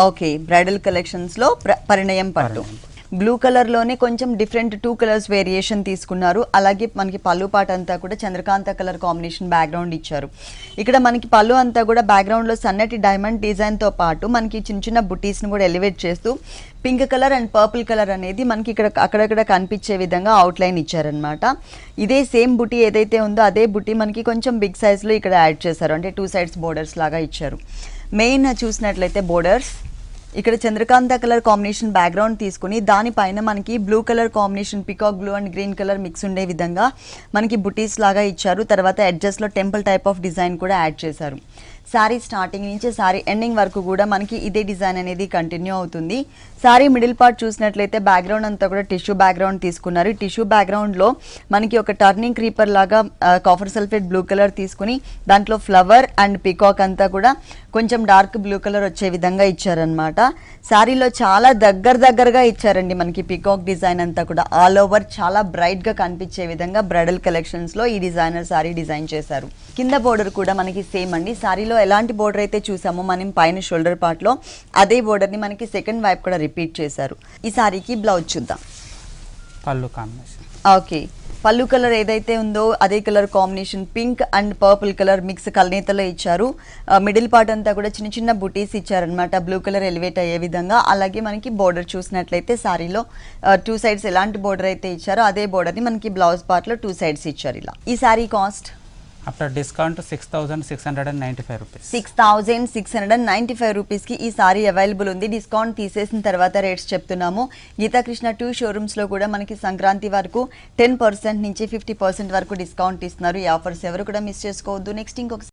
Okay, bridal collections లో పరిణయం పట్టు blue colour లోనే కొంచెం డిఫరెంట్ 2 కలర్స్ వేరియేషన్ తీసుకున్నారు. అలాగే మనకి పళ్ళు పాట అంతా కూడా చంద్రకాంత కలర్ కాంబినేషన్ బ్యాక్గ్రౌండ్ ఇచ్చారు. ఇక్కడ మనకి పళ్ళు అంతా కూడా బ్యాక్గ్రౌండ్ లో సన్నటి డైమండ్ డిజైన్ తో పాటు మనకి చిన్న చిన్న బుటీస్ ని కూడా ఎలివేట్ చేస్తూ pink colour and purple colour అనేది మనకి ఇక్కడ అక్కడక్కడ కనిపించే విధంగా అవుట్ లైన్ ఇచ్చారనమాట. ఇదే సేమ్ బుటీ ఏదైతే ఉందో అదే బుటీ మనకి కొంచెం బిగ్ సైజ్ లో ఇక్కడ యాడ్ చేశారు. అంటే 2 సైడ్స్ బోర్డర్స్ లాగా ఇచ్చారు. మెయిన్ చూసినట్లయితే బోర్డర్స్ ఇక్కడ చంద్రకాంత కలర్ కాంబినేషన్ బ్యాక్గ్రౌండ్ తీసుకుని దానిపైన మనకి blue colour combination peacock blue and green colour mix ఉండే విధంగా మనకి బుటీస్ లాగా ఇచ్చారు. తర్వాత ఎడ్జెస్ లో టెంపుల్ టైప్ ఆఫ్ డిజైన్ కూడా యాడ్ చేశారు. శారీ స్టార్టింగ్ నుంచి శారీ ఎండింగ్ వరకు కూడా మనకి ఇదే డిజైన్ అనేది కంటిన్యూ అవుతుంది. శారీ మిడిల్ పార్ట్ చూసినట్లయితే బ్యాక్గ్రౌండ్ అంతా కూడా టిష్యూ బ్యాక్గ్రౌండ్ తీసుకున్నారు. టిష్యూ బ్యాక్గ్రౌండ్ లో మనకి ఒక టర్నింగ్ క్రీపర్ లాగా కాపర్ సల్ఫేట్ బ్లూ కలర్ తీసుకుని దాంట్లో ఫ్లవర్ అండ్ పికాక్ అంతా కూడా కొంచెం డార్క్ బ్లూ కలర్ వచ్చే విధంగా ఇచ్చారనమాట. శారీలో చాలా దగ్గరగా ఇచ్చారండి మనకి పికాక్ డిజైన్ అంతా కూడా ఆల్ ఓవర్ చాలా బ్రైట్ గా కనిపించే విధంగా బ్రైడల్ కలెక్షన్స్ లో ఈ డిజైనర్ శారీ డిజైన్ చేశారు. కింద బోర్డర్ కూడా మనకి సేమ్ అండి. శారీలో ఎలాంటి బోర్డర్ అయితే చూసామో మనం పైన షోల్డర్ పార్ట్ లో అదే బోర్డర్ ని మనకి సెకండ్ వైపు కూడా రిపీట్ చేశారు. ఈ శారీకి బ్లౌజ్ చూద్దాం. పళ్ళు కాంబినేషన్ ఓకే, పళ్ళు కలర్ ఏదైతే ఉందో అదే colour combination pink and purple colour mix కలనేతలో ఇచ్చారు. మిడిల్ పార్ట్ అంతా కూడా చిన్న చిన్న బుటీస్ ఇచ్చారనమాట బ్లూ కలర్ ఎలివేట్ అయ్యే విధంగా. అలాగే మనకి బోర్డర్ చూసినట్లయితే శారీలో 2 సైడ్స్ ఎలాంటి బోర్డర్ అయితే ఇచ్చారో అదే బోర్డర్ ని మనకి బ్లౌజ్ పార్ట్ లో 2 సైడ్స్ ఇచ్చారు. ఇలా ఈ sari cost after discount 6,695 rupees. 6,695 rupees కి ఈ సారీ అవైలబుల్ ఉంది. డిస్కౌంట్ తీసేసిన తర్వాత రేట్స్ చెప్తున్నాము. గీతాకృష్ణ 2 షోరూమ్స్ లో కూడా మనకి సంక్రాంతి వరకు 10% నుంచి 50% వరకు డిస్కౌంట్ ఇస్తున్నారు. ఈ ఆఫర్స్ ఎవరు కూడా మిస్ చేసుకోవద్దు. నెక్స్ట్ ఇంకొక